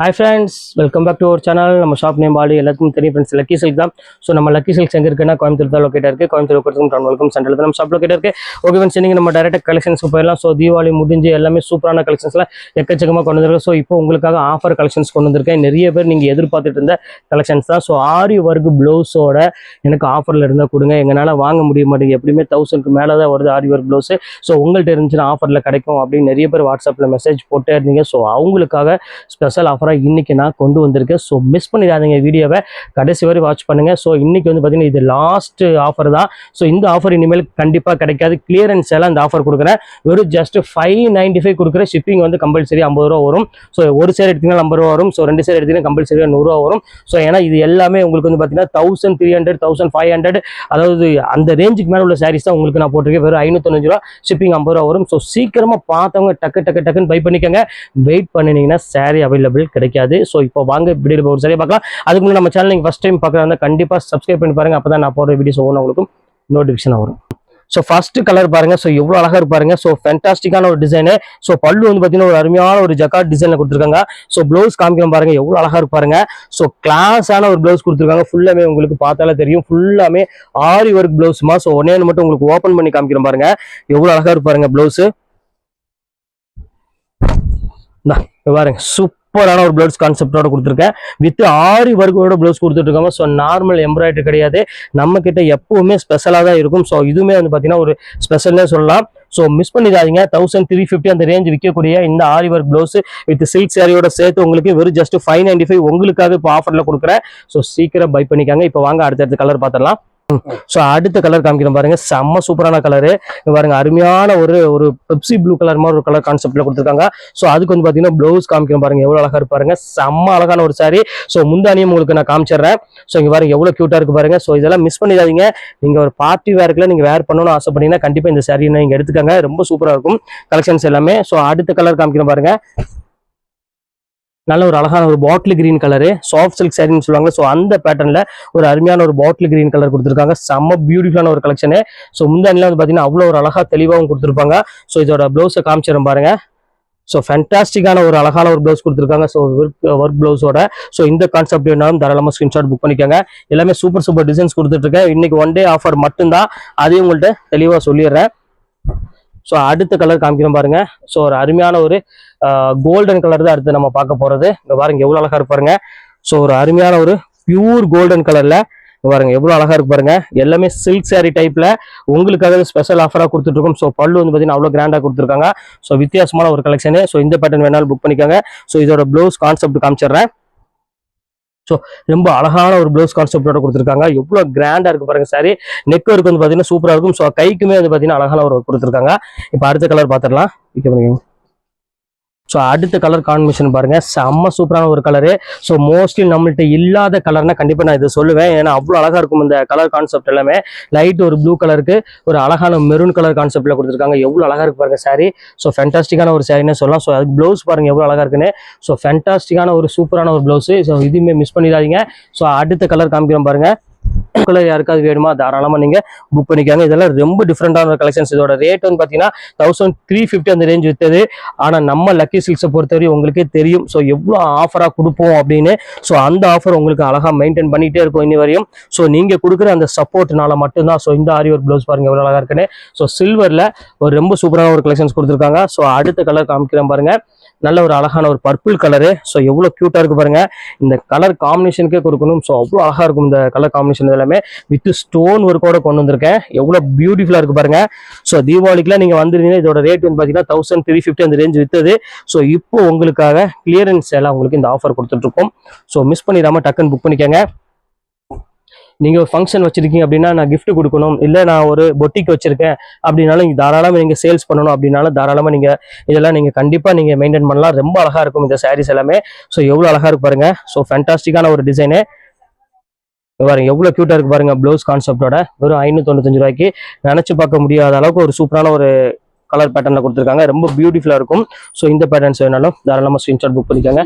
Hi friends, welcome back to our channel. நம்ம shop name பாடி எல்லாத்துக்கும் தெரியும் ஃப்ரெண்ட்ஸ், லக்கி சில்க் தான். ஸோ நம்ம லக்கி சில்க்ஸ் எங்கே இருக்குன்னா கோயம்புத்தூர் தான் லொக்கேட் இருக்குது. கோயம்புத்தூர் டவுன் வெல்கம் சென்டரில் தான் நம்ம ஷாப் லொக்கேட் இருக்குது. ஓகே ஃப்ரெண்ட்ஸ், நீங்கள் நம்ம டேரெக்டாக கலெக்ஷன்ஸ்க்கு போயிடலாம். ஸோ தீபாவளி முடிஞ்சு எல்லாமே சூப்பரான கலெக்ஷன்ஸ்லாம் எக்கச்சக்கமாக கொண்டு வந்திருக்கேன். ஸோ இப்போ உங்களுக்காக ஆஃபர் கலெக்ஷன்ஸ் கொண்டு வந்திருக்கேன். நிறைய பேர் நீங்கள் எதிர்பார்த்துட்டு இருந்த கலெக்ஷன்ஸ் தான். ஸோ ஆரி ஒர்க் ப்ளவுஸோட எனக்கு ஆஃபரில் இருந்தால் கொடுங்க, எங்களால் வாங்க முடிய மாட்டேங்குது, எப்படியுமே 1000க்கு மேலே தான் வருது ஆரி ஒர்க் ப்ளவுஸு. ஸோ உங்கள்கிட்ட இருந்துச்சுன்னா ஆஃபரில் கிடைக்கும் அப்படின்னு நிறைய பேர் வாட்ஸ்அப்பில் மெசேஜ் போட்டே இருந்தீங்க. ஸோ அவங்களுக்காக ஸ்பெஷல் ஆஃபராக இன்றைக்கி நான் கொண்டு வந்திருக்கேன். ஸோ மிஸ் பண்ணிடாதீங்க, வீடியோவை கடைசி வரை வாட்ச் பண்ணுங்கள். ஸோ இன்றைக்கி வந்து பார்த்தீங்கன்னா இது லாஸ்ட் ஆஃபர் தான். ஸோ இந்த ஆஃபர் இனிமேல் கண்டிப்பாக கிடைக்காது. கிளியரன்ஸ் எல்லாம் இந்த ஆஃபர் கொடுக்குறேன். வெறும் ஜஸ்ட் 595 கொடுக்குறேன். ஷிப்பிங் வந்து கம்பல்சரி 50 ரூபா வரும். ஸோ ஒரு சேர் எடுத்திங்கன்னா 50 ரூபா வரும். ஸோ 2 சேர் எடுத்திங்கன்னா கம்பல்சரி 100 ரூபா வரும். ஸோ ஏன்னா இது எல்லாமே உங்களுக்கு வந்து பார்த்தீங்கன்னா 1300 1500 அதாவது அந்த ரேஞ்சுக்கு மேலே உள்ள சாரீஸ் தான் உங்களுக்கு நான் போட்டிருக்கேன். வெறும் 595 ரூபா, ஷிப்பிங் 50 ரூபா வரும். ஸோ சீக்கிரமாக பார்த்தவங்க டக்குன்னு பை பண்ணிக்கோங்க. வெயிட் பண்ணினீங்கன்னா சாரீ அவைலபிள் கிடைக்காது. ஸோ இப்போ வாங்க வீடியோ ஒரு சரியாக பார்க்கலாம். அதுக்கு முன்னாடி நம்ம சேனல் நீங்கள் ஃபஸ்ட் டைம் பார்க்குறாங்க கண்டிப்பாக சப்ஸ்கிரைப் பண்ணி பாருங்க. அப்போ தான் நான் போடுற வீடியோஸ் ஒவ்வொன்று உங்களுக்கு நோட்டிஃபிகேஷன் வரும். ஸோ ஃபர்ஸ்ட் கலர் பாருங்க. ஸோ எவ்வளோ அழகா இருப்பாருங்க. ஸோ ஃபேண்டாஸ்டிக்கான ஒரு டிசைனு. ஸோ பல்லு வந்து பார்த்தீங்கன்னா ஒரு அருமையான ஒரு ஜக்கார்ட் டிசைனில் கொடுத்துருக்காங்க. ஸோ ப்ளவுஸ் காமிக்கிறோம் பாருங்க, எவ்வளோ அழகா இருப்பாருங்க. ஸோ கிளாஸான ஒரு ப்ளவுஸ் கொடுத்துருக்காங்க. ஃபுல்லாமே உங்களுக்கு பார்த்தாலே தெரியும், ஃபுல்லாமே ஆரி ஒர்க் ப்ளவுஸ்மா. ஸோ ஒன்னே மட்டும் உங்களுக்கு ஓப்பன் பண்ணி காமிக்கிறோம் பாருங்க, எவ்வளோ அழகா இருப்பாருங்க ப்ளவுஸு. பாருங்க சூப்பரான ஒரு ப்ளவுஸ் கான்செப்டோட கொடுத்துருக்கேன். வித் ஆரி ஒர்க்கோட ப்ளவுஸ் கொடுத்துட்டு இருக்காங்க. ஸோ நார்மல் எம்ப்ராய்டரி கிடையாது, நம்ம கிட்ட எப்பவுமே ஸ்பெஷலாக தான் இருக்கும். ஸோ இதுவுமே வந்து பார்த்தீங்கன்னா ஒரு ஸ்பெஷல்னே சொல்லலாம். ஸோ மிஸ் பண்ணிடாதீங்க. 1350 அந்த ரேஞ்ச் விற்கக்கூடிய இந்த ஆரி ஒர்க் ப்ளவுஸ் வித் சில்க் சாரியோட சேர்த்து உங்களுக்கு வெறும் ஜஸ்ட் 595 உங்களுக்காக இப்போ ஆஃபரில் கொடுக்குறேன். ஸோ சீக்கிரம் பை பண்ணிக்காங்க. இப்போ வாங்க அடுத்தடுத்த கலர் பார்த்துடலாம். ஸோ அடுத்த கலர் காமிக்கிறோம் பாருங்க, செம்ம சூப்பரான கலரு பாருங்க. அருமையான ஒரு பெப்சி ப்ளூ கலர் மாதிரி ஒரு கலர் கான்செப்ட்ல கொடுத்துருக்காங்க. ஸோ அதுக்கு வந்து பார்த்தீங்கன்னா ப்ளவுஸ் காமிக்கிறோம் பாருங்க, எவ்வளோ அழகா இருப்பாருங்க. செம்ம அழகான ஒரு சாரி. ஸோ முந்தானியும் உங்களுக்கு நான் காமிச்சிடுறேன். ஸோ இங்க பாருங்க எவ்வளோ கியூட்டா இருக்கு பாருங்க. ஸோ இதெல்லாம் மிஸ் பண்ணிடாதீங்க. நீங்க ஒரு பார்ட்டி வேர்க்குல நீங்க வேர் பண்ணணும்னு ஆசைப்பட்டீங்கன்னா கண்டிப்பா இந்த சாரி நீங்க எடுத்துக்கங்க, ரொம்ப சூப்பரா இருக்கும் கலெக்ஷன்ஸ் எல்லாமே. ஸோ அடுத்த கலர் காமிக்கிறோம் பாருங்க, நல்ல ஒரு அழகான ஒரு bottle green colour, soft silk சாரின்னு சொல்லுவாங்க. ஸோ அந்த பேட்டர்ல ஒரு அருமையான ஒரு பாட்டில் கிரீன் கலர் கொடுத்துருக்காங்க. செம்ம பியூட்டிஃபுல்லான ஒரு கலெக்ஷனு. ஸோ முந்தானிலாம் வந்து பார்த்தீங்கன்னா அவ்வளோ ஒரு அழகா தெளிவாகவும் கொடுத்துருப்பாங்க. ஸோ இதோட ப்ளவுஸை காமிச்சிடும் பாருங்க. ஸோ ஃபேண்டாஸ்டிக்கான ஒரு அழகான ஒரு ப்ளவுஸ் கொடுத்துருக்காங்க. ஸோ ஒர்க் ப்ளவுஸோட. ஸோ இந்த கான்செப்ட் வேணாலும் தாராளமாக ஸ்கிரீன்ஷாட் புக் பண்ணிக்கோங்க. எல்லாமே சூப்பர் டிசைன்ஸ் கொடுத்துட்ருக்கேன். இன்னைக்கு 1 டே ஆஃபர் மட்டும்தான், அதையும் உங்கள்கிட்ட தெளிவாக சொல்லிடுறேன். ஸோ அடுத்த கலர் காமிக்கிறோம் பாருங்க. ஸோ ஒரு அருமையான ஒரு கோல்டன் கலர் தான் அடுத்து நம்ம பார்க்க போறது. இங்க பாருங்க எவ்வளவு அழகா இருப்பாருங்க. ஸோ ஒரு அருமையான ஒரு பியூர் கோல்டன் கலர்ல பாருங்க எவ்வளவு அழகா இருக்கு பாருங்க. எல்லாமே சில்க் சாரி டைப்ல உங்களுக்காக ஸ்பெஷல் ஆஃபரா கொடுத்துட்டு இருக்கோம். ஸோ பல்லு வந்து பார்த்தீங்கன்னா அவ்வளோ கிராண்டா கொடுத்துருக்காங்க. ஸோ வித்தியாசமான ஒரு கலெக்ஷனு. ஸோ இந்த பேட்டர்ன் வேணாலும் புக் பண்ணிக்கோங்க. ஸோ இதோட ப்ளவுஸ் கான்செப்ட் காமிச்சிடுறேன். ஸோ ரொம்ப அழகான ஒரு ப்ளவுஸ் கான்செப்டோட கொடுத்துருக்காங்க. எவ்வளோ கிராண்டா இருக்கு பாருங்க சாரி. நெக் ஒர்க் வந்து பார்த்தீங்கன்னா சூப்பரா இருக்கும். ஸோ கைக்குமே வந்து பார்த்தீங்கன்னா அழகான ஒரு ஒர்க் கொடுத்துருக்காங்க. இப்போ அடுத்த கலர் பார்த்துடலாம். ஸோ அடுத்த கலர் காம்பினேஷன் பாருங்க, செம்ம சூப்பரான ஒரு கலரு. ஸோ மோஸ்ட்லி நம்மள்ட்ட இல்லாத கலர்னா கண்டிப்பாக நான் இதை சொல்லுவேன். ஏன்னா அவ்வளோ அழகா இருக்கும் இந்த கலர் கான்செப்ட் எல்லாமே. லைட் ஒரு ப்ளூ கலருக்கு ஒரு அழகான மெரூன் கலர் கான்செப்ட்ல கொடுத்துருக்காங்க. எவ்வளோ அழகா இருக்கு பாருங்க சாரி. ஸோ ஃபேண்டாஸ்டிக்கான ஒரு சாரின்னு சொல்லலாம். ஸோ அதுக்கு ப்ளவுஸ் பாருங்க எவ்வளோ அழகா இருக்குன்னு. ஸோ ஃபேண்டாஸ்டிக்கான ஒரு சூப்பரான ஒரு ப்ளவுஸ். ஸோ இதுவுமே மிஸ் பண்ணிடாதீங்க. ஸோ அடுத்த கலர் காமிக்கிறோம் பாருங்க. கலர் யாருக்காவது வேணுமா தாராளமா நீங்க புக் பண்ணிக்காங்க. இதெல்லாம் ரொம்ப டிஃப்ரெண்டான கலெக்ஷன்ஸ். இதோட ரேட் வந்து பாத்தீங்கன்னா 1350 அந்த ரேஞ்ச் வித்தது. ஆனா நம்ம லக்கி சில்க்ஸை பொறுத்தவரை உங்களுக்கே தெரியும் ஸோ எவ்வளவு ஆஃபரா கொடுப்போம் அப்படின்னு. ஸோ அந்த ஆஃபர் உங்களுக்கு அழகா மெயின்டைன் பண்ணிட்டே இருக்கும் இனி வரையும். ஸோ நீங்க கொடுக்குற அந்த சப்போர்ட்னால மட்டும்தான். ஸோ இந்த ஆரி ஒர்க் ப்ளவுஸ் பாருங்க எவ்வளவு அழகா இருக்குன்னு. ஸோ சில்வர்ல ஒரு ரொம்ப சூப்பரான ஒரு கலெக்ஷன்ஸ் கொடுத்துருக்காங்க. ஸோ அடுத்த கலர் காமிக்கிறேன் பாருங்க, நல்ல ஒரு அழகான ஒரு பர்பிள் கலரு. ஸோ எவ்வளோ கியூட்டா இருக்கு பாருங்க. இந்த கலர் காம்பினேஷனுக்கே கொடுக்கணும். ஸோ அவ்வளோ அழகா இருக்கும் இந்த கலர் காம்பினேஷன் எல்லாமே. வித் ஸ்டோன் ஒர்க்கோட கொண்டு வந்திருக்கேன். எவ்வளோ பியூட்டிஃபுல்லா இருக்கு பாருங்க. ஸோ தீபாவளிக்குலாம் நீங்க வந்துருந்தீங்கன்னா இதோட ரேட் வந்து பாத்தீங்கன்னா 1350 அந்த ரேஞ்ச் வித்தது. ஸோ இப்போ உங்களுக்காக கிளியரன்ஸ் எல்லாம் உங்களுக்கு இந்த ஆஃபர் கொடுத்துட்டு இருக்கோம். ஸோ மிஸ் பண்ணிடாம டக்குன்னு புக் பண்ணிக்கோங்க. நீங்க ஒரு ஃபங்க்ஷன் வச்சிருக்கீங்க அப்படின்னா நான் கிஃப்ட் கொடுக்கணும், இல்லை நான் ஒரு பொட்டிக் வச்சிருக்கேன் அப்படின்னாலும் தாராளமாக நீங்க சேல்ஸ் பண்ணணும் அப்படின்னாலும் தாராளமா நீங்க இதெல்லாம் நீங்க கண்டிப்பா நீங்க மெயின்டைன் பண்ணலாம். ரொம்ப அழகா இருக்கும் இந்த சாரீஸ் எல்லாமே. ஸோ எவ்வளவு அழகா இருக்கு பாருங்க. ஸோ ஃபேண்டாஸ்டிக்கான ஒரு டிசைனு பாருங்க, எவ்வளவு கியூட்டா இருக்கு பாருங்க. ப்ளவுஸ் கான்செப்டோட வெறும் 595 ரூபாய்க்கு நினைச்சு பார்க்க முடியாத அளவுக்கு ஒரு சூப்பரான ஒரு கலர் பேட்டர்ல கொடுத்துருக்காங்க. ரொம்ப பியூட்டிஃபுல்லா இருக்கும். ஸோ இந்த பேட்டர்ன்ஸ் வேணாலும் தாராளமா ஸ்கிரீன்ஷாட் புக் பண்ணிக்கோங்க.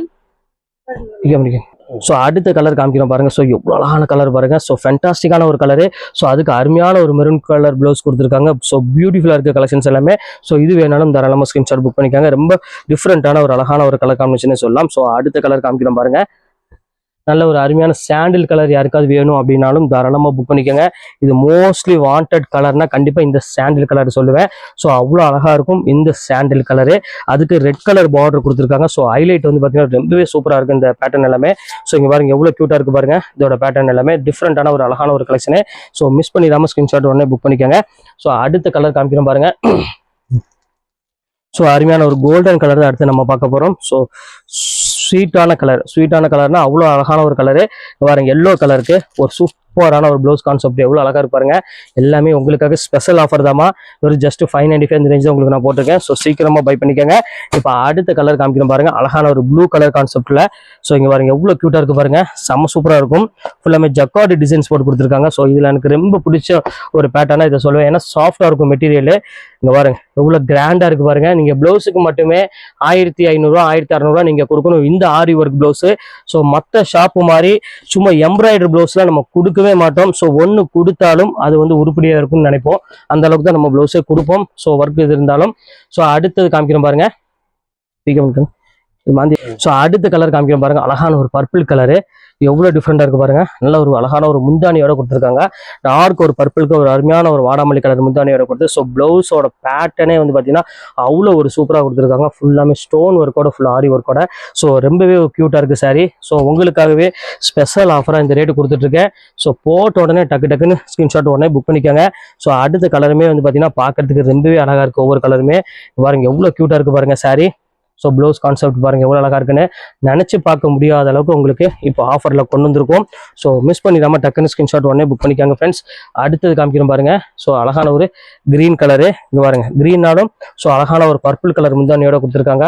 ஸோ அடுத்த கலர் காமிக்கிறோம் பாருங்க. ஸோ எவ்வளோ அழகான கலர் பாருங்க. ஸோ ஃபென்டாஸ்டிக்கான ஒரு கலரு. ஸோ அதுக்கு அருமையான ஒரு மெரூன் கலர் ப்ளவுஸ் கொடுத்துருக்காங்க. ஸோ பியூட்டிஃபுல்லாக இருக்க கலெக்ஷன்ஸ் எல்லாமே. ஸோ இது வேணாலும் தாராளமாக ஸ்கிரீன்ஷாட் புக் பண்ணிக்காங்க. ரொம்ப டிஃப்ரெண்டான ஒரு அழகான ஒரு கலர் காம்பினேஷனே சொல்லலாம். ஸோ அடுத்த கலர் காமிக்கிறோம் பாருங்க. நல்ல ஒரு அருமையான சாண்டில் கலர் யாருக்காவது வேணும் அப்படின்னாலும் தாராளமாக புக் பண்ணிக்கோங்க. இது மோஸ்ட்லி வாண்டட் கலர்னா கண்டிப்பாக இந்த சாண்டில் கலர் சொல்லுவேன். ஸோ அவ்வளோ அழகாக இருக்கும் இந்த சாண்டில் கலரு. அதுக்கு ரெட் கலர் பார்டர் கொடுத்துருக்காங்க. ஸோ ஹைலைட் வந்து பார்த்தீங்கன்னா ரொம்பவே சூப்பராக இருக்குது இந்த பேட்டர்ன் எல்லாமே. ஸோ இங்கே பாருங்க எவ்வளோ க்யூட்டாக இருக்குது பாருங்க. இதோட பேட்டர்ன் எல்லாமே டிஃப்ரெண்டான ஒரு அழகான ஒரு கலெக்ஷனு. ஸோ மிஸ் பண்ணிடாமல் ஸ்கிரீன்ஷாட் உடனே புக் பண்ணிக்கோங்க. ஸோ அடுத்த கலர் காமிக்கிறோம் பாருங்க. ஸோ அருமையான ஒரு கோல்டன் கலர் தான் அடுத்து நம்ம பார்க்க போகிறோம். ஸோ ஸ்வீட்டான கலர்னா அவ்வளோ அழகான ஒரு கலரு. பாருங்க எல்லோ கலருக்கு ஒரு சூப்பரான ஒரு ப்ளவுஸ் கான்செப்ட் எவ்வளோ அழகாக இருப்பாருங்க. எல்லாமே உங்களுக்காக ஸ்பெஷல் ஆஃபர் தாமா. ஒரு ஜஸ்ட் 595 இந்த ரேஞ்ச் உங்களுக்கு நான் போட்டிருக்கேன். ஸோ சீக்கிரமாக பை பண்ணிக்கோங்க. இப்போ அடுத்த கலர் காமிக்கிறோம் பாருங்க. அழகான ஒரு ப்ளூ கலர் கான்செப்ட்ல. ஸோ இங்கே பாருங்க எவ்வளோ க்யூட்டாக இருக்கு பாருங்க. செம்ம சூப்பராக இருக்கும். ஃபுல்லாமே ஜக்கார்டு டிசைன்ஸ் போட்டு கொடுத்துருக்காங்க. ஸோ இதில் எனக்கு ரொம்ப பிடிச்ச ஒரு பேட்டர்னா இதை சொல்லுவேன். ஏன்னா சாஃப்டாக இருக்கும் மெட்டீரியல். இங்கே பாருங்க எவ்வளோ கிராண்டாக இருக்கு பாருங்க. நீங்கள் ப்ளவுஸுக்கு மட்டுமே 1500 1600 நீங்கள் கொடுக்கணும் இந்த ஆரி ஒர்க் ப்ளவுஸு. ஸோ மற்ற ஷாப்பு மாதிரி சும்மா எம்ப்ராய்டரி ப்ளவுஸ்லாம் நம்ம கொடுக்கவே மாட்டோம். ஸோ ஒன்று கொடுத்தாலும் அது வந்து உருப்படியாக இருக்கும்னு நினைப்போம். அந்த அளவுக்கு தான் நம்ம ப்ளவுஸே கொடுப்போம். ஸோ ஒர்க் இது இருந்தாலும். ஸோ அடுத்தது காமிக்கிறோம் பாருங்க. ஸோ அடுத்த கலர் காமிக்கிறோம் பாருங்க. அழகான ஒரு பர்பிள் கலரு. எவ்வளோ டிஃப்ரெண்டாக இருக்கு பாருங்க. நல்ல ஒரு அழகான ஒரு முந்தானியோட கொடுத்துருக்காங்க. டார்க் ஒரு பர்பிளுக்கு ஒரு அருமையான ஒரு வாடாமல்லி கலர் முந்தானியோட கொடுத்து. ஸோ ப்ளவுஸோட பேட்டர்னே வந்து பார்த்தீங்கன்னா அவ்வளோ ஒரு சூப்பராக கொடுத்துருக்காங்க. ஃபுல்லாமே ஸ்டோன் ஒர்க்கோட ஃபுல் ஆரி ஒர்க்கோட. ஸோ ரொம்பவே க்யூட்டாக இருக்குது சாரி. ஸோ உங்களுக்காகவே ஸ்பெஷல் ஆஃபராக இந்த ரேட்டு கொடுத்துட்ருக்கேன். ஸோ போட்ட உடனே டக்குன்னு ஸ்க்ரீன்ஷாட் உடனே புக் பண்ணிக்கோங்க. ஸோ அடுத்த கலருமே வந்து பார்த்தீங்கன்னா பார்க்கறதுக்கு ரொம்பவே அழகாக இருக்குது. ஒவ்வொரு கலருமே பாருங்க எவ்வளோ க்யூட்டாக இருக்குது பாருங்க சாரி. ஸோ ப்ளவுஸ் கான்செப்ட் பாருங்க எவ்வளோ அழகாக இருக்குன்னு நினச்சி பார்க்க முடியாத அளவுக்கு உங்களுக்கு இப்போ ஆஃபரில் கொண்டு வந்திருக்கோம். ஸோ மிஸ் பண்ணிடாமல் டக்குன்னு ஸ்கிரீன்ஷாட் உடனே புக் பண்ணிக்காங்க ஃப்ரெண்ட்ஸ். அடுத்தது காமிக்கிறோம் பாருங்க. ஸோ அழகான ஒரு கிரீன் கலரு. இங்கே பாருங்க கிரீனாலும் ஸோ அழகான ஒரு பர்பிள் கலர் முந்தானியோட கொடுத்துருக்காங்க.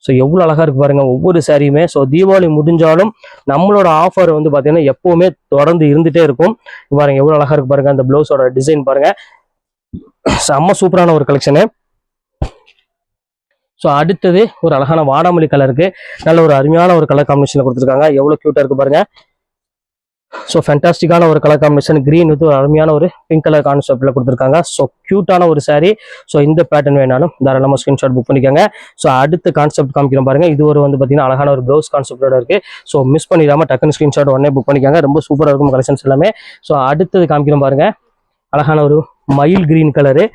ஸோ எவ்வளோ அழகாக இருக்கு பாருங்க ஒவ்வொரு சாரியுமே. ஸோ தீபாவளி முடிஞ்சாலும் நம்மளோட ஆஃபர் வந்து பார்த்தீங்கன்னா எப்போவுமே தொடர்ந்து இருந்துகிட்டே இருக்கும். பாருங்க எவ்வளோ அழகாக இருக்கு பாருங்க. அந்த ப்ளவுஸோட டிசைன் பாருங்க செம்ம சூப்பரான ஒரு கலெக்ஷனு. ஸோ அடுத்தது ஒரு அழகான வாடாமல்லி கலருக்கு நல்ல ஒரு அருமையான ஒரு கலர் காம்பினேஷனில் கொடுத்துருக்காங்க. எவ்வளோ க்யூட்டாக இருக்கு பாருங்க. ஸோ ஃபேண்டாஸ்டிக்கான ஒரு கலர் காம்பினேஷன். கிரீன் வந்து ஒரு அருமையான ஒரு பிங்க் கலர் கான்செப்ட்ல கொடுத்துருக்காங்க. ஸோ க்யூட்டான ஒரு சாரீ. ஸோ இந்த பேட்டர்ன் வேணாலும் தாராளமாக ஸ்கிரீன்ஷாட் புக் பண்ணிக்கோங்க. ஸோ அடுத்த கான்செப்ட் காமிக்கிறோம் பாருங்க. இது ஒரு வந்து பார்த்தீங்கன்னா அழகான ஒரு ப்ளவுஸ் கான்செப்டோட இருக்கு. ஸோ மிஸ் பண்ணிடாமல் டக்குன்னு ஸ்கிரீன்ஷாட் உடனே புக் பண்ணிக்கோங்க. ரொம்ப சூப்பராக இருக்கும் கலெக்ஷன்ஸ் எல்லாமே. ஸோ அடுத்தது காமிக்கிறோம் பாருங்க. அழகான ஒரு மயில் கிரீன் கலரு.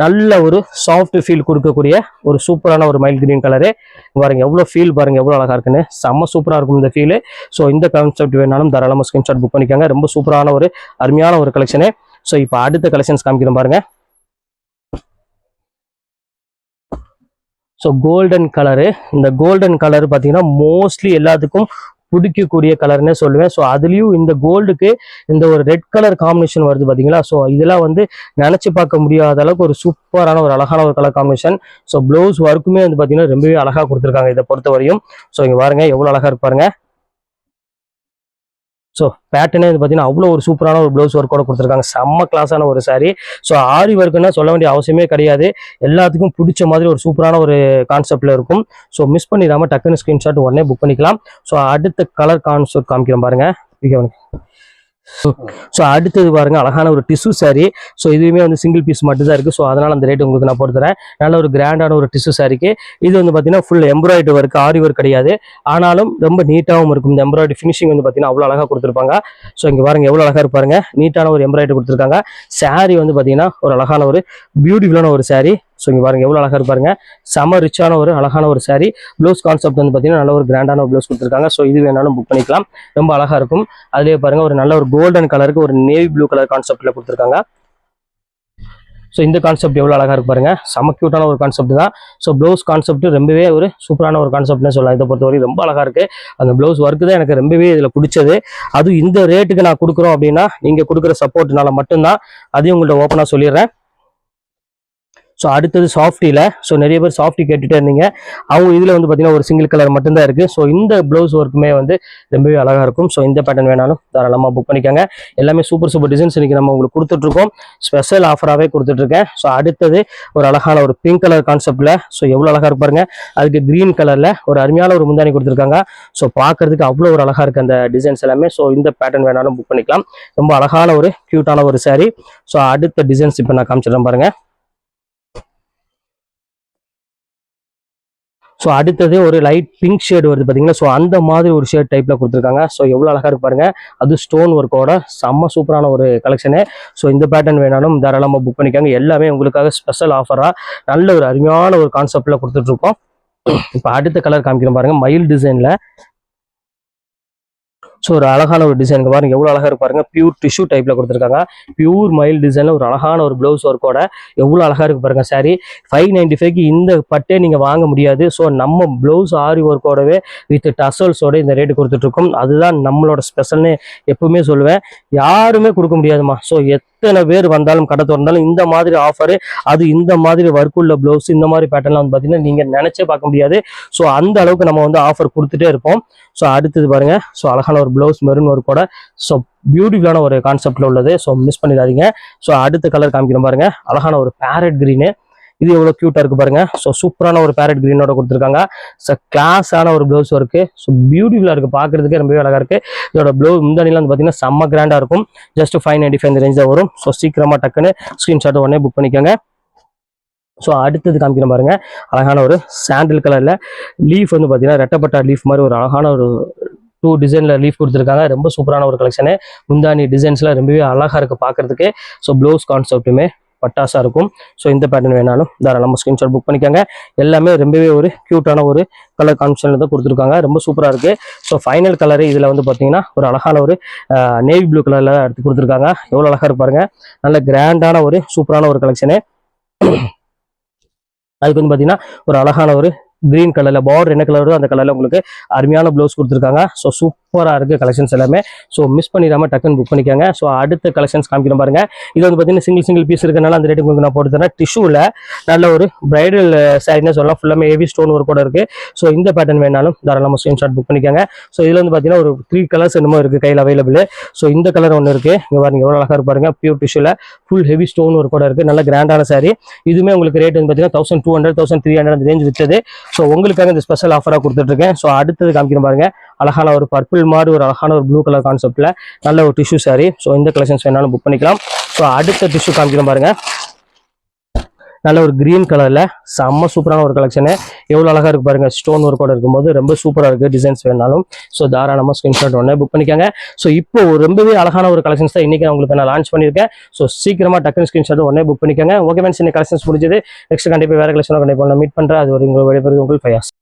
நல்ல ஒரு சாஃப்ட் ஃபீல் கொடுக்கக்கூடிய ஒரு சூப்பரான ஒரு மைல் கிரீன் கலரு. பாருங்க எவ்வளோ ஃபீல் பாருங்க எவ்வளோ அழகா இருக்குன்னு. செம்ம சூப்பராக இருக்கும் இந்த ஃபீல். ஸோ இந்த கான்செப்ட் வேணாலும் தாராளமாக ஸ்கிரீன்ஷாட் புக் பண்ணிக்கோங்க. ரொம்ப சூப்பரான ஒரு அருமையான ஒரு கலெக்ஷனு. ஸோ இப்போ அடுத்த கலெக்ஷன்ஸ் காமிக்கிறோம் பாருங்க. So golden colour. இந்த கோல்டன் கலர் பார்த்தீங்கன்னா மோஸ்ட்லி எல்லாத்துக்கும் பிடிக்கக்கூடிய கலர்னே சொல்லுவேன். ஸோ அதுலேயும் இந்த கோல்டுக்கு இந்த ஒரு ரெட் கலர் காம்பினேஷன் வருது பார்த்தீங்களா. ஸோ இதெல்லாம் வந்து நினச்சி பார்க்க முடியாத அளவுக்கு ஒரு சூப்பரான ஒரு அழகான ஒரு கலர் காம்பினேஷன். ஸோ ப்ளவுஸ் ஒர்க்குமே வந்து பார்த்தீங்கன்னா ரொம்பவே அழகாக கொடுத்துருக்காங்க இதை பொறுத்த வரையும். ஸோ இங்கே பாருங்க எவ்வளோ அழகாக இருப்பாருங்க. ஸோ பேட்டர்னே வந்து பார்த்தீங்கன்னா அவ்வளோ ஒரு சூப்பரான ஒரு ப்ளவுஸ் ஒர்க்கோட கொடுத்துருக்காங்க. செம்ம கிளாஸான ஒரு சாரீ. ஸோ ஆரி ஒர்க்குன்னா சொல்ல வேண்டிய அவசியமே கிடையாது. எல்லாத்துக்கும் பிடிச்ச மாதிரி ஒரு சூப்பரான ஒரு கான்செப்ட்ல இருக்கும். ஸோ மிஸ் பண்ணிடாமல் டக்குன்னு ஸ்க்ரீன்ஷாட் உடனே புக் பண்ணிக்கலாம். ஸோ அடுத்த கலர் கான்செப்ட் காமிக்கிறேன் பாருங்க. ஸோ அடுத்தது பாருங்க அழகான ஒரு டிஷ்யூ சாரீ. ஸோ இதுவுமே வந்து சிங்கிள் பீஸ் மட்டும் தான் இருக்குது. ஸோ அதனால் அந்த ரேட் உங்களுக்கு நான் போட்டுறேன். நல்ல ஒரு கிராண்டான ஒரு டிஷ்யூ சாரீக்கு. இது வந்து பார்த்தீங்கன்னா ஃபுல் எம்ப்ராய்டரி ஒர்க், ஆரி ஒர்க் கிடையாது. ஆனாலும் ரொம்ப நீட்டாகவும் இருக்கும். இந்த எம்ப்ராய்டரி ஃபினிஷிங் வந்து பார்த்தீங்கன்னா அவ்வளோ அழகாக கொடுத்துருப்பாங்க. ஸோ இங்கே பாருங்க எவ்வளோ அழகாக இருப்பாருங்க. நீட்டான ஒரு எம்ப்ராய்டரி கொடுத்துருக்காங்க. சாரீ வந்து பார்த்தீங்கன்னா ஒரு அழகான ஒரு பியூட்டிஃபுல்லான ஒரு சாரீ. ஸோ இங்கே பாருங்க எவ்வளோ அழகாக இருப்பாருங்க. செம ரிச்சான ஒரு அழகான ஒரு சாரீ. ப்ளவுஸ் கான்செப்ட் வந்து பார்த்தீங்கன்னா நல்ல ஒரு கிராண்டான ப்ளவுஸ் கொடுத்துருக்காங்க. ஸோ இது வேணாலும் புக் பண்ணிக்கலாம். ரொம்ப அழகாக இருக்கும். அதுலேயே பாருங்க ஒரு நல்ல ஒரு கோல்டன் கலருக்கு ஒரு நேவி ப்ளூ கலர் கான்செப்ட்ல கொடுத்துருக்காங்க. ஸோ இந்த கான்செப்ட் எவ்வளோ அழகாக இருக்கு பாருங்க. செம கியூட்டான ஒரு கான்செப்ட் தான். ஸோ ப்ளவுஸ் கான்செப்ட் ரொம்பவே ஒரு சூப்பரான ஒரு கான்செப்ட்னு சொல்லலாம். இதை பொறுத்தவரை ரொம்ப அழகாக இருக்கு. அந்த ப்ளவுஸ் ஒர்க்கு தான் எனக்கு ரொம்பவே இதில் பிடிச்சது. அதுவும் இந்த ரேட்டுக்கு நான் கொடுக்குறோம் அப்படின்னா நீங்கள் கொடுக்குற சப்போர்ட்னால மட்டும்தான். அதையும் உங்கள்கிட்ட ஓப்பனாக சொல்லிடுறேன். ஸோ அடுத்தது சாஃப்டியில், ஸோ நிறைய பேர் சாஃப்டி கேட்டுகிட்டே இருந்தீங்க. அவங்க இதில் வந்து பார்த்தீங்கன்னா ஒரு சிங்கிள் கலர் மட்டும்தான் இருக்குது. ஸோ இந்த ப்ளவுஸ் ஒர்க்குமே வந்து ரொம்பவே அழகாக இருக்கும். ஸோ இந்த பேட்டர்ன் வேணாலும் தாராளமாக புக் பண்ணிக்கோங்க. எல்லாமே சூப்பர் சூப்பர் டிசைன்ஸ் இன்றைக்கி நம்ம உங்களுக்கு கொடுத்துட்ருக்கோம். ஸ்பெஷல் ஆஃபராகவே கொடுத்துட்ருக்கேன். ஸோ அடுத்தது ஒரு அழகான ஒரு பிங்க் கலர் கான்செப்டில், ஸோ எவ்வளோ அழகாக இருப்பாருங்க. அதுக்கு க்ரீன் கலரில் ஒரு அருமையான ஒரு முந்தானி கொடுத்துருக்காங்க. ஸோ பார்க்கறதுக்கு அவ்வளோ ஒரு அழகாக இருக்குது அந்த டிசைன்ஸ் எல்லாமே. ஸோ இந்த பேட்டர்ன் வேணாலும் புக் பண்ணிக்கலாம். ரொம்ப அழகான ஒரு க்யூட்டான ஒரு saree. ஸோ அடுத்த டிசைன்ஸ் இப்போ நான் காமிச்சிடுறேன் பாருங்க. ஸோ அடுத்தது ஒரு லைட் பிங்க் ஷேட் வருது பார்த்தீங்கன்னா. ஸோ அந்த மாதிரி ஒரு ஷேட் டைப்பில் கொடுத்துருக்காங்க. ஸோ எவ்வளோ அழகாக இருப்பாருங்க. அது ஸ்டோன் ஒர்க்கோட செம்ம சூப்பரான ஒரு கலெக்ஷனு. ஸோ இந்த பேட்டர்ன் வேணாலும் தாராளமாக புக் பண்ணிக்காங்க. எல்லாமே உங்களுக்காக ஸ்பெஷல் ஆஃபராக நல்ல ஒரு அருமையான ஒரு கான்செப்டில் கொடுத்துட்ருக்கோம். இப்போ அடுத்த கலர் காமிக்கிறோம் பாருங்க. மயில் டிசைனில், ஸோ ஒரு அழகான ஒரு டிசைனுக்கு பாருங்க எவ்வளோ அழகாக இருப்பாருங்க. பியூர் டிஷ்யூ டைப்பில் கொடுத்துருக்காங்க. பியூர் மயில் டிசைனில் ஒரு அழகான ஒரு ப்ளவுஸ் ஒர்க்கோட எவ்வளோ அழகாக இருக்கு பாருங்க சாரி. 595க்கு இந்த பட்டே நீங்கள் வாங்க முடியாது. ஸோ நம்ம ப்ளவுஸ் ஆரி ஒர்க்கோடவே வித் டசல்ஸோட இந்த ரேட்டு கொடுத்துட்ருக்கோம். அதுதான் நம்மளோட ஸ்பெஷல்னு எப்பவுமே சொல்லுவேன். யாருமே கொடுக்க முடியாதுமா. ஸோ எத்தனை பேர் வந்தாலும் கடை திறந்தாலும் இந்த மாதிரி ஆஃபரு, அது இந்த மாதிரி ஒர்க்குள்ள ப்ளவுஸ் இந்த மாதிரி பேட்டர்லாம் வந்து பார்த்தீங்கன்னா நீங்கள் நினச்சே பார்க்க முடியாது. ஸோ அந்த அளவுக்கு நம்ம வந்து ஆஃபர் கொடுத்துட்டே இருப்போம். ஸோ அடுத்தது பாருங்க. ஸோ அழகான ஒரு ப்ளவுஸ் மெரூன் ஒர்க்கோட ஸோ பியூட்டிஃபுல்லான ஒரு கான்செப்ட்ல உள்ளது. ஸோ மிஸ் பண்ணிடாதீங்க. ஸோ அடுத்த கலர் காமிக்கிறோம் பாருங்க. அழகான ஒரு பேரட் கிரீனு. இது எவ்வளோ க்யூட்டாக இருக்குது பாருங்க. ஸோ சூப்பரான ஒரு பேரட் கிரீனோட கொடுத்துருக்காங்க. ஸோ கிளாஸான ஒரு ப்ளவுஸ் ஒர்க்கு. ஸோ பியூட்டிஃபுல்லாக இருக்குது, பார்க்குறதுக்கே ரொம்பவே அழகாக இருக்குது. இதோட முந்தானிலாம் வந்து பார்த்தீங்கன்னா செம்ம கிராண்டாக இருக்கும். ஜஸ்ட் 595 இந்த ரேஞ்ச் தான் வரும். ஸோ சீக்கிரமாக டக்குன்னு ஸ்க்ரீன்ஷாட் உடனே புக் பண்ணிக்கோங்க. ஸோ அடுத்தது காமிக்கிறோம் பாருங்க. அழகான ஒரு சாண்டில் கலரில் லீஃப் வந்து பார்த்தீங்கன்னா ரெட்டப்பட்டா லீஃப் மாதிரி ஒரு அழகான ஒரு 2 டிசைனில் லீஃப் கொடுத்துருக்காங்க. ரொம்ப சூப்பரான ஒரு கலெக்ஷனு. முந்தானி டிசைன்ஸ்லாம் ரொம்பவே அழகாக இருக்குது பார்க்குறதுக்கு. ஸோ ப்ளவுஸ் கான்செப்ட்டுமே பட்டாசா இருக்கும். ஸோ இந்த பேட்டர்ன் வேணாலும் தாராளமாக ஸ்க்ரீன்ஷாட் புக் பண்ணிக்கோங்க. எல்லாமே ரொம்பவே ஒரு க்யூட்டான ஒரு கலர் கான்செப்ட்ல தான் கொடுத்துருக்காங்க. ரொம்ப சூப்பராக இருக்குது. ஸோ ஃபைனல் கலரு இதில் வந்து பார்த்தீங்கன்னா ஒரு அழகான ஒரு நேவி ப்ளூ கலரில் எடுத்து கொடுத்துருக்காங்க. எவ்வளோ அழகாக இருப்பாருங்க. நல்ல கிராண்டான ஒரு சூப்பரான ஒரு கலெக்ஷனு. அதுக்கு வந்து பார்த்தீங்கன்னா ஒரு அழகான ஒரு கிரீன் கலரில் பார்டர் என்ன கலர் வருதோ அந்த கலரில் உங்களுக்கு அருமையான ப்ளவுஸ் கொடுத்துருக்காங்க. ஸோ சூப்பராக இருக்குது கலெக்ஷன்ஸ் எல்லாமே. ஸோ மிஸ் பண்ணிடாமல் டக்குன்னு புக் பண்ணிக்கோங்க. ஸோ அடுத்த கலெக்ஷன்ஸ் காமிக்கிறோம் பாருங்க. இது வந்து பார்த்தீங்கன்னா சிங்கிள் பீஸ் இருக்கனால அந்த ரேட்டு உங்களுக்கு நான் போட்டு தரேன். டிஷ்யூவில் நல்ல ஒரு பிரைடல் சாரின்னு சொல்லலாம். ஃபுல்லாமே ஹெவி ஸ்டோன் ஒர்க் கூட இருக்குது. ஸோ இந்த பேட்டர்ன் வேணாலும் தாராளமாக ஸ்க்ரீன்ஷாட் புக் பண்ணிக்கோங்க. ஸோ இதில் வந்து பார்த்தீங்கன்னா ஒரு 3 கலர்ஸ் என்னமோ இருக்குது கையில் அவைலபிள். ஸோ இந்த கலர் ஒன்று இருக்குது. இங்கே பாருங்க எவ்வளோ அழகாக இருப்பாருங்க. பியூர் டிஷ்யூவில் ஃபுல் ஹெவி ஸ்டோன் ஒர்க் கூட இருக்குது. நல்ல கிராண்டான சாரி. இதுவுமே உங்களுக்கு ரேட் வந்து பார்த்தீங்கன்னா 1200 1300 அந்த ரேஞ்ச் விற்றது. ஸோ உங்களுக்காக இந்த ஸ்பெஷல் ஆஃபராக கொடுத்துட்ருக்கேன். ஸோ அடுத்தது காமிக்கிறோம் பாருங்க. அழகான ஒரு பர்பிள் மாதிரி ஒரு அழகான ஒரு ப்ளூ கலர் கான்செப்ட்ல நல்ல ஒரு டிஷ்யூ சாரி. ஸோ இந்த கலெக்ஷன்ஸ் வேணாலும் புக் பண்ணிக்கலாம். ஸோ அடுத்த டிஷ்யூ காமிக்கிறோம் பாருங்க. நல்ல ஒரு கிரீன் கலர்ல செம்ம சூப்பரான ஒரு கலெக்ஷனு. எவ்வளோ அழகா இருக்கு பாருங்க. ஸ்டோன் ஒர்க்கோட இருக்கும்போது ரொம்ப சூப்பராக இருக்கு. டிசைன்ஸ் வேணாலும் ஸோ தாராளமாக ஸ்கிரீன்ஷாட் உடனே புக் பண்ணிக்கோங்க. ஸோ இப்போ ரொம்பவே அழகான ஒரு கலெக்ஷன்ஸ் தான் இன்னைக்கு உங்களுக்கு நான் லான்ச் பண்ணியிருக்கேன். ஸோ சீக்கிரமா டக்குனு ஸ்கிரீன்ஷாட் உடனே புக் பண்ணிக்கோங்க. ஓகே ஃப்ரெண்ட்ஸ், இந்த கலெக்ஷன்ஸ் முடிஞ்சது. நெக்ஸ்ட் கண்டிப்பாக வேற கலெக்ஷன் கண்டிப்பாக நான் மீட் பண்றேன். அது ஒரு உங்கள் விடைபெறுவது உங்கள் ஃபயாஸ்.